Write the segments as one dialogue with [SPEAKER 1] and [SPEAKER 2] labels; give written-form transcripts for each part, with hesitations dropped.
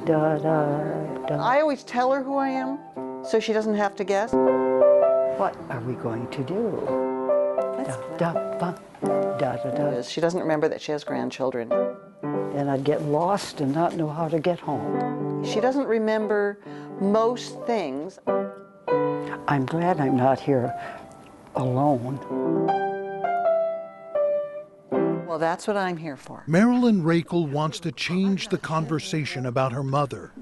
[SPEAKER 1] Da, da, da.
[SPEAKER 2] I always tell her who I am, so she doesn't have to guess.
[SPEAKER 1] What are we going to do? Da, da, da, da, da.
[SPEAKER 2] She doesn't remember that she has grandchildren.
[SPEAKER 1] And I'd get lost and not know how to get home.
[SPEAKER 2] She doesn't remember most things.
[SPEAKER 1] I'm glad I'm not here alone.
[SPEAKER 2] Well, that's what I'm here for.
[SPEAKER 3] Marilyn Rakel wants to change the conversation about her mother,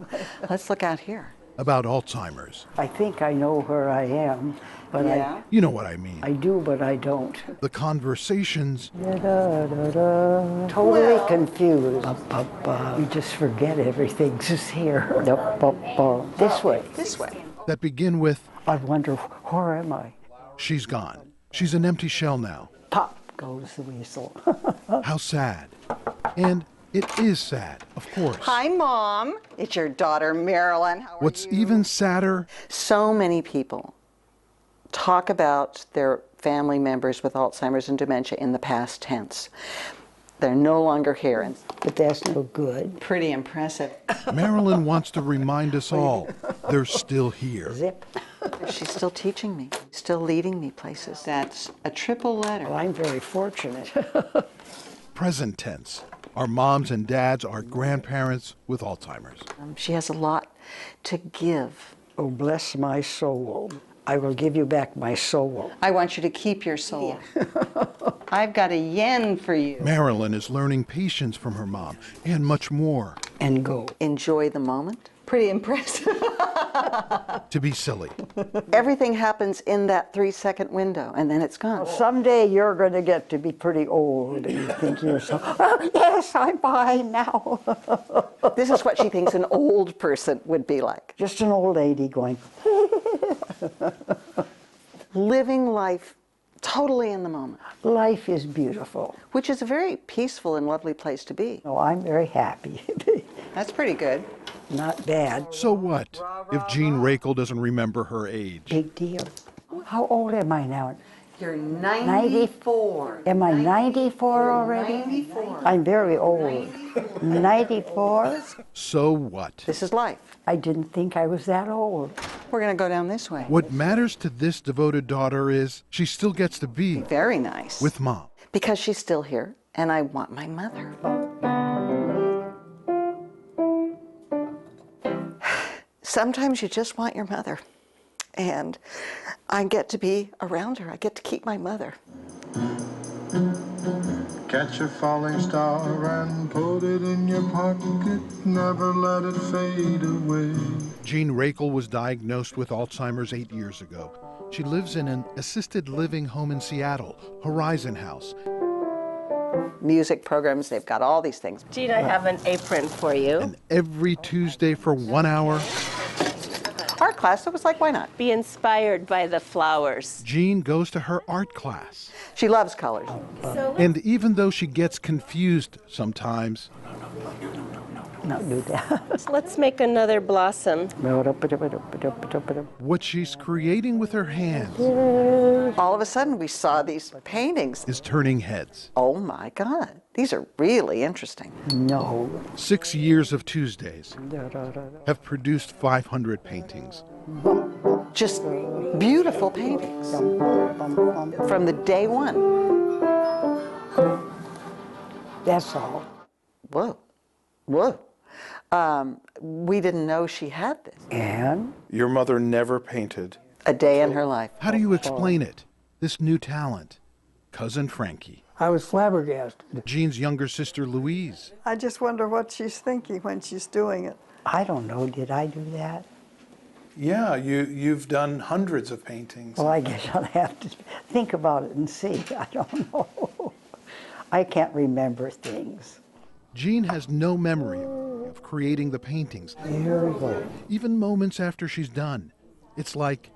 [SPEAKER 2] Let's look out here.
[SPEAKER 3] about Alzheimer's.
[SPEAKER 1] I think I know where I am, but
[SPEAKER 3] You know what I mean.
[SPEAKER 1] I do, but I don't.
[SPEAKER 3] The conversations
[SPEAKER 1] Da, da, da, da. Totally confused. Ba, ba, ba. You just forget everything's just here. Da, ba, ba. This way.
[SPEAKER 2] This way.
[SPEAKER 3] that begin with,
[SPEAKER 1] I wonder, where am I?
[SPEAKER 3] she's gone. She's an empty shell now.
[SPEAKER 1] Pop goes the weasel.
[SPEAKER 3] How sad. And it is sad, of course.
[SPEAKER 2] Hi, Mom. It's your daughter, Marilyn. How are
[SPEAKER 3] What's
[SPEAKER 2] you?
[SPEAKER 3] even sadder,
[SPEAKER 2] So many people talk about their family members with Alzheimer's and dementia in the past tense. They're no longer here, and
[SPEAKER 1] But that's no good.
[SPEAKER 2] pretty impressive.
[SPEAKER 3] Marilyn wants to remind us all they're still here.
[SPEAKER 1] Zip.
[SPEAKER 2] She's still teaching me, still leading me places. That's a triple letter.
[SPEAKER 1] Well, I'm very fortunate.
[SPEAKER 3] Present tense. Our moms and dads are grandparents with Alzheimer's.
[SPEAKER 2] She has a lot to give.
[SPEAKER 1] Oh, bless my soul. I will give you back my soul.
[SPEAKER 2] I want you to keep your soul. I've got a yen for you.
[SPEAKER 3] Marilyn is learning patience from her mom and much more.
[SPEAKER 1] And go.
[SPEAKER 2] Enjoy the moment. Pretty impressive.
[SPEAKER 3] To be silly.
[SPEAKER 2] Everything happens in that 3-second window, and then it's gone.
[SPEAKER 1] Someday you're going to get to be pretty old, and you think to yourself, oh, yes, I'm fine now.
[SPEAKER 2] This is what she thinks an old person would be like.
[SPEAKER 1] Just an old lady going,
[SPEAKER 2] Living life totally in the moment,
[SPEAKER 1] life is beautiful.
[SPEAKER 2] which is a very peaceful and lovely place to be.
[SPEAKER 1] Oh, I'm very happy.
[SPEAKER 2] That's pretty good.
[SPEAKER 1] Not bad.
[SPEAKER 3] So what if Jean Rakel doesn't remember her age?
[SPEAKER 1] Big deal. How old am I now?
[SPEAKER 2] You're 94.
[SPEAKER 1] Am I 94 already?
[SPEAKER 2] 94.
[SPEAKER 1] I'm very old. 94?
[SPEAKER 3] So what?
[SPEAKER 2] This is life.
[SPEAKER 1] I didn't think I was that old.
[SPEAKER 2] We're going to go down this way.
[SPEAKER 3] What matters to this devoted daughter is she still gets to be
[SPEAKER 2] Very nice.
[SPEAKER 3] with mom.
[SPEAKER 2] Because she's still here, and I want my mother. Sometimes you just want your mother. And I get to be around her. I get to keep my mother.
[SPEAKER 4] Catch a falling star and put it in your pocket. Never let it fade away.
[SPEAKER 3] Jean Rakel was diagnosed with Alzheimer's 8 years ago. She lives in an assisted living home in Seattle, Horizon House.
[SPEAKER 2] Music programs, they've got all these things.
[SPEAKER 5] Jean, I have an apron for you.
[SPEAKER 3] And every Tuesday for 1 hour,
[SPEAKER 2] Art class, it was like, why not?
[SPEAKER 5] Be inspired by the flowers.
[SPEAKER 3] Jean goes to her art class.
[SPEAKER 2] She loves colors.
[SPEAKER 3] And even though she gets confused sometimes,
[SPEAKER 1] Not do that.
[SPEAKER 5] Let's make another blossom.
[SPEAKER 3] what she's creating with her hands
[SPEAKER 2] All of a sudden, we saw these paintings.
[SPEAKER 3] is turning heads.
[SPEAKER 2] Oh my God, these are really interesting.
[SPEAKER 1] No.
[SPEAKER 3] 6 years of Tuesdays have produced 500 paintings.
[SPEAKER 2] Just beautiful paintings from the day one.
[SPEAKER 1] That's all.
[SPEAKER 2] Whoa, whoa. We didn't know she had this.
[SPEAKER 1] And
[SPEAKER 6] Your mother never painted.
[SPEAKER 2] A day in her life.
[SPEAKER 3] How do you explain it? This new talent. Cousin Frankie.
[SPEAKER 7] I was flabbergasted.
[SPEAKER 3] Jean's younger sister Louise.
[SPEAKER 8] I just wonder what she's thinking when she's doing it.
[SPEAKER 1] I don't know, did I do that?
[SPEAKER 6] Yeah, you've done hundreds of paintings.
[SPEAKER 1] Well, I guess I'll have to think about it and see. I don't know. I can't remember things.
[SPEAKER 3] Jean has no memory of creating the paintings,
[SPEAKER 1] Here we go.
[SPEAKER 3] even moments after she's done. It's like,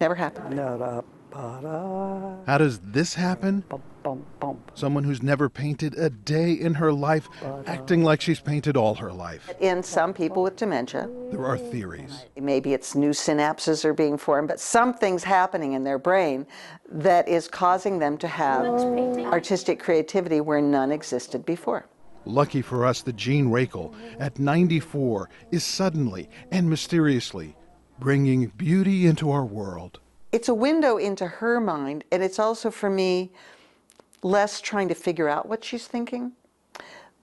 [SPEAKER 2] Never happened.
[SPEAKER 1] Da-da-ba-da,
[SPEAKER 3] how does this happen?
[SPEAKER 1] bum, bum, bum.
[SPEAKER 3] Someone who's never painted a day in her life, acting like she's painted all her life.
[SPEAKER 2] In some people with dementia,
[SPEAKER 3] There are theories.
[SPEAKER 2] maybe it's new synapses are being formed, but something's happening in their brain that is causing them to have artistic creativity where none existed before.
[SPEAKER 3] Lucky for us that Jean Rakel, at 94, is suddenly and mysteriously bringing beauty into our world.
[SPEAKER 2] It's a window into her mind, and it's also, for me, less trying to figure out what she's thinking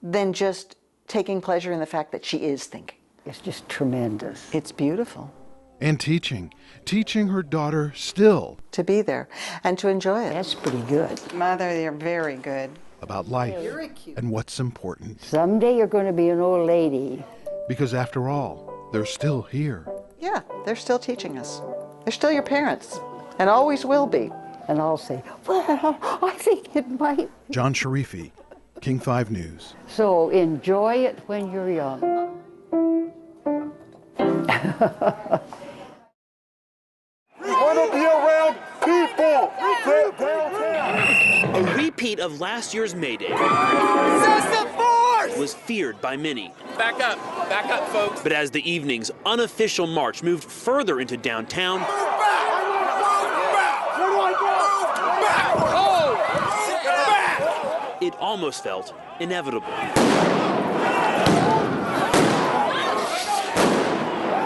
[SPEAKER 2] than just taking pleasure in the fact that she is thinking.
[SPEAKER 1] It's just tremendous.
[SPEAKER 2] It's beautiful.
[SPEAKER 3] And teaching her daughter still
[SPEAKER 2] To be there and to enjoy it.
[SPEAKER 1] That's pretty good.
[SPEAKER 8] Mother, you're very good.
[SPEAKER 3] about life and what's important.
[SPEAKER 1] Someday you're going to be an old lady.
[SPEAKER 3] Because after all, they're still here.
[SPEAKER 2] Yeah, they're still teaching us. They're still your parents, and always will be.
[SPEAKER 1] And I'll say, well, I think it might.
[SPEAKER 3] John Sharifi, King 5 News.
[SPEAKER 1] So enjoy it when you're young.
[SPEAKER 4] We want to be around people. Downtown.
[SPEAKER 7] A repeat of last year's May Day was feared by many.
[SPEAKER 9] Back up, folks.
[SPEAKER 7] But as the evening's unofficial march moved further into downtown, it almost felt inevitable.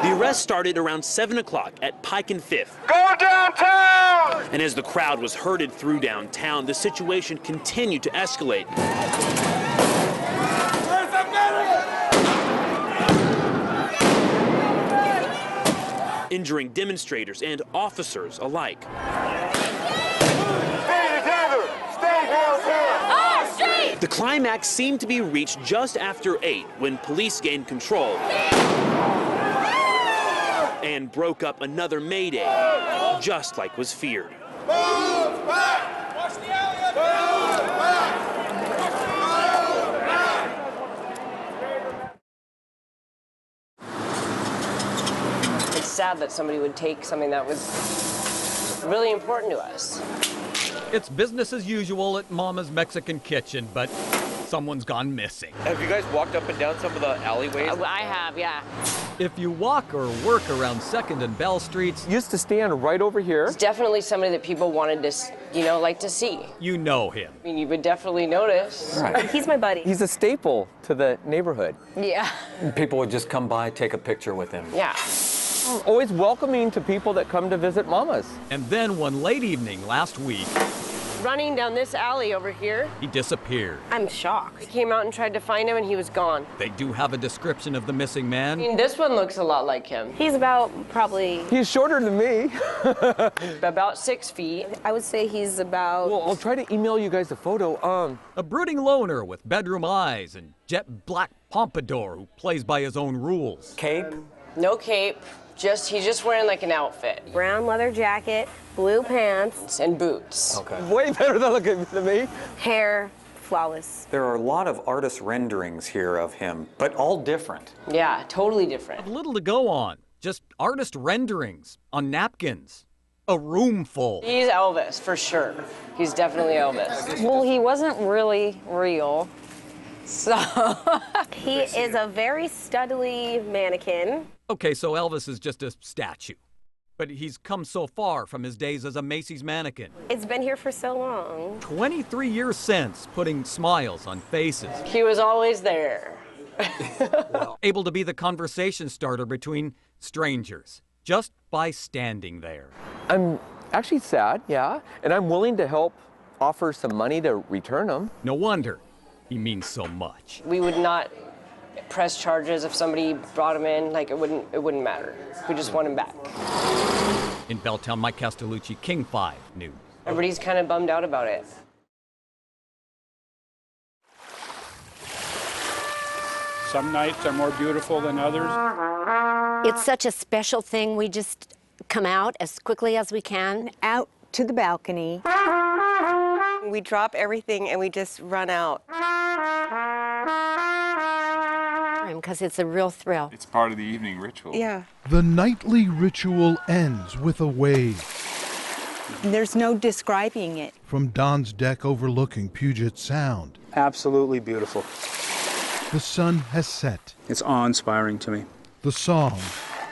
[SPEAKER 7] The arrest started around 7 o'clock at Pike and 5th.
[SPEAKER 4] Go downtown!
[SPEAKER 7] And as the crowd was herded through downtown, the situation continued to escalate. Injuring demonstrators and officers alike.
[SPEAKER 4] Stay together! Stay downtown!
[SPEAKER 7] The climax seemed to be reached just after 8 when police gained control and broke up another May Day, just like was feared.
[SPEAKER 4] Move back! Watch the alley! Move back!
[SPEAKER 5] It's sad that somebody would take something that was really important to us.
[SPEAKER 9] It's business as usual at Mama's Mexican Kitchen, but someone's gone missing.
[SPEAKER 10] Have you guys walked up and down some of the alleyways?
[SPEAKER 5] I have, yeah.
[SPEAKER 9] If you walk or work around 2nd and Bell Streets,
[SPEAKER 10] Used to stand right over here.
[SPEAKER 5] It's definitely somebody that people wanted to, like to see.
[SPEAKER 9] you know him.
[SPEAKER 5] I mean, you would definitely notice.
[SPEAKER 10] Right.
[SPEAKER 5] He's my buddy.
[SPEAKER 10] He's a staple to the neighborhood.
[SPEAKER 5] Yeah.
[SPEAKER 11] People would just come by, take a picture with him.
[SPEAKER 5] Yeah.
[SPEAKER 10] Always welcoming to people that come to visit Mama's.
[SPEAKER 9] And then one late evening last week,
[SPEAKER 5] Running down this alley over here,
[SPEAKER 9] he disappeared.
[SPEAKER 5] I'm shocked. I came out and tried to find him and he was gone.
[SPEAKER 9] They do have a description of the missing
[SPEAKER 5] I
[SPEAKER 9] man.
[SPEAKER 5] mean, this one looks a lot like him.
[SPEAKER 12] He's about probably
[SPEAKER 10] He's shorter than me.
[SPEAKER 5] About 6 feet.
[SPEAKER 12] I would say he's about
[SPEAKER 10] Well, I'll try to email you guys a photo.
[SPEAKER 9] A brooding loner with bedroom eyes and jet black pompadour who plays by his own rules.
[SPEAKER 11] Cape?
[SPEAKER 5] No cape. He's just wearing like an outfit.
[SPEAKER 12] brown leather jacket, blue pants,
[SPEAKER 5] And boots.
[SPEAKER 11] Okay.
[SPEAKER 10] Way better than me.
[SPEAKER 12] hair flawless.
[SPEAKER 11] There are a lot of artist renderings here of him, but all different.
[SPEAKER 5] Yeah, totally different.
[SPEAKER 9] Little to go on, just artist renderings on napkins. A room full.
[SPEAKER 5] He's Elvis, for sure. He's definitely Elvis.
[SPEAKER 12] Well, he wasn't really real. So he is a very studly mannequin.
[SPEAKER 9] Okay, so Elvis is just a statue. But he's come so far from his days as a Macy's mannequin.
[SPEAKER 12] It's been here for so long.
[SPEAKER 9] 23 years since, putting smiles on faces.
[SPEAKER 5] He was always there.
[SPEAKER 9] Able to be the conversation starter between strangers, just by standing there.
[SPEAKER 10] I'm actually sad, yeah. And I'm willing to help offer some money to return them.
[SPEAKER 9] No wonder he means so much.
[SPEAKER 5] We would not press charges if somebody brought him in. Like, it wouldn't matter. We just want him back.
[SPEAKER 9] In Belltown, Mike Castellucci, King 5 News.
[SPEAKER 5] Everybody's kind of bummed out about it.
[SPEAKER 13] Some nights are more beautiful than others.
[SPEAKER 14] It's such a special thing. We just come out as quickly as we can.
[SPEAKER 15] Out to the balcony.
[SPEAKER 16] We drop everything and we just run out.
[SPEAKER 14] Because it's a real thrill.
[SPEAKER 17] It's part of the evening ritual.
[SPEAKER 16] Yeah.
[SPEAKER 3] The nightly ritual ends with a wave.
[SPEAKER 15] There's no describing it.
[SPEAKER 3] From Don's deck overlooking Puget Sound,
[SPEAKER 13] Absolutely beautiful.
[SPEAKER 3] the sun has set.
[SPEAKER 13] It's awe-inspiring to me.
[SPEAKER 3] The song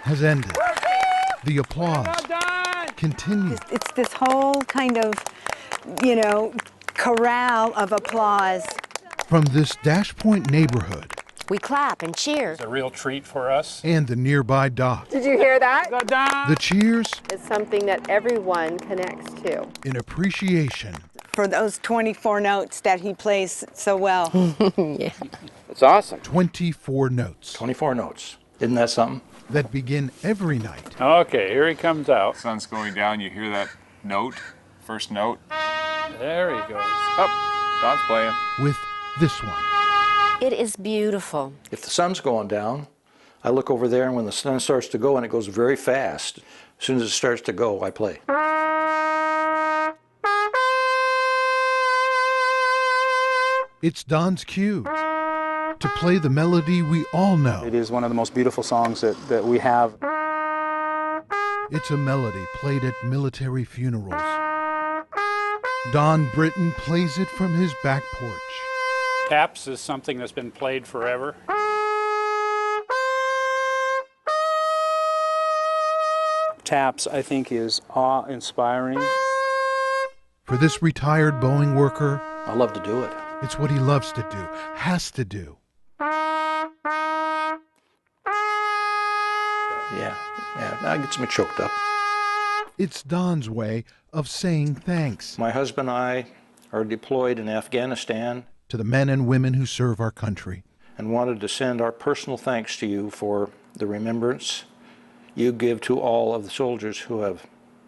[SPEAKER 3] has ended. The applause continues.
[SPEAKER 15] It's this whole kind of, corral of applause.
[SPEAKER 3] From this Dash Point neighborhood
[SPEAKER 14] We clap and cheer.
[SPEAKER 13] It's a real treat for us.
[SPEAKER 3] and the nearby dock,
[SPEAKER 17] Did you hear that?
[SPEAKER 3] the cheers
[SPEAKER 17] It's something that everyone connects to.
[SPEAKER 3] in appreciation
[SPEAKER 15] For those 24 notes that he plays so well.
[SPEAKER 14] Yeah.
[SPEAKER 10] It's awesome.
[SPEAKER 3] 24 notes
[SPEAKER 18] 24 notes. Isn't that something?
[SPEAKER 3] that begin every night
[SPEAKER 13] Okay, here he comes out.
[SPEAKER 19] Sun's going down, you hear that note, first note.
[SPEAKER 13] There he goes. Up.
[SPEAKER 19] Don's playing.
[SPEAKER 3] with this one.
[SPEAKER 14] It is beautiful.
[SPEAKER 18] If the sun's going down, I look over there, and when the sun starts to go, and it goes very fast, as soon as it starts to go, I play.
[SPEAKER 3] It's Don's cue to play the melody we all know.
[SPEAKER 13] It is one of the most beautiful songs that we have.
[SPEAKER 3] It's a melody played at military funerals. Don Britton plays it from his back porch.
[SPEAKER 13] Taps is something that's been played forever. Taps, I think, is awe-inspiring.
[SPEAKER 3] For this retired Boeing worker,
[SPEAKER 18] I love to do it.
[SPEAKER 3] it's what he loves to do, has to do.
[SPEAKER 18] Yeah, that gets me choked up.
[SPEAKER 3] It's Don's way of saying thanks
[SPEAKER 18] My husband and I are deployed in Afghanistan
[SPEAKER 3] to the men and women who serve our country.
[SPEAKER 18] and wanted to send our personal thanks to you for the remembrance you give to all of the soldiers who have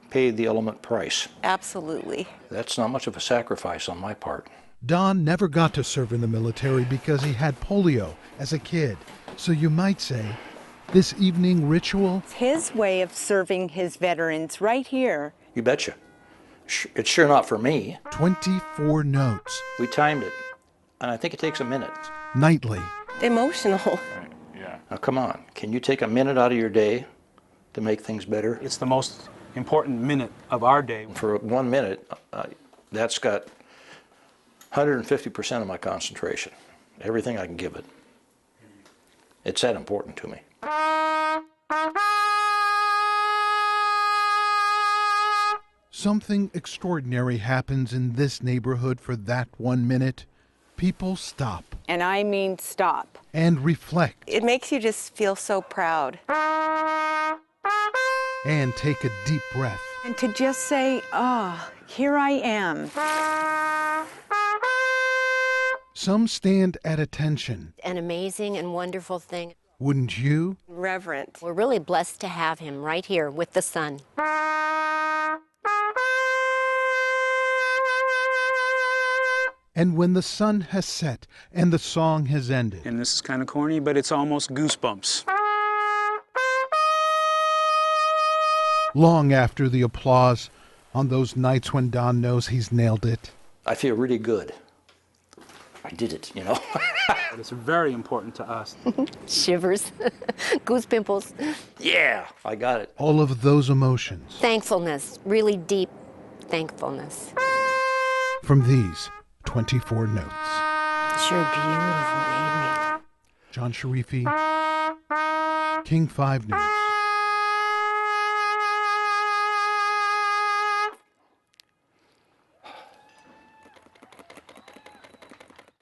[SPEAKER 18] paid the ultimate price.
[SPEAKER 16] Absolutely.
[SPEAKER 18] That's not much of a sacrifice on my part.
[SPEAKER 3] Don never got to serve in the military because he had polio as a kid. So you might say, this evening ritual
[SPEAKER 15] It's his way of serving his veterans right here.
[SPEAKER 18] You betcha. It's sure not for me.
[SPEAKER 3] 24 notes
[SPEAKER 18] We timed it, and I think it takes a minute.
[SPEAKER 3] nightly.
[SPEAKER 16] Emotional.
[SPEAKER 19] Yeah.
[SPEAKER 18] Now, come on. Can you take a minute out of your day to make things better?
[SPEAKER 13] It's the most important minute of our day.
[SPEAKER 18] For 1 minute, that's got 150% of my concentration, everything I can give it. It's that important to me.
[SPEAKER 3] Something extraordinary happens in this neighborhood for that 1 minute. People stop
[SPEAKER 15] And I mean stop.
[SPEAKER 3] and reflect
[SPEAKER 16] It makes you just feel so proud.
[SPEAKER 3] and take a deep breath.
[SPEAKER 15] And to just say, here I am.
[SPEAKER 3] Some stand at attention.
[SPEAKER 14] An amazing and wonderful thing.
[SPEAKER 3] Wouldn't you?
[SPEAKER 16] Reverent.
[SPEAKER 14] We're really blessed to have him right here with the sun.
[SPEAKER 3] And when the sun has set and the song has ended,
[SPEAKER 13] And this is kind of corny, but it's almost goosebumps.
[SPEAKER 3] long after the applause on those nights when Don knows he's nailed it,
[SPEAKER 18] I feel really good. I did it, you know.
[SPEAKER 13] But it's very important to us.
[SPEAKER 14] Shivers, goose pimples,
[SPEAKER 18] Yeah, I got it.
[SPEAKER 3] all of those emotions
[SPEAKER 14] thankfulness, really deep thankfulness.
[SPEAKER 3] from these 24 notes.
[SPEAKER 14] Sure beautiful evening.
[SPEAKER 3] John Sharifi, King 5 News.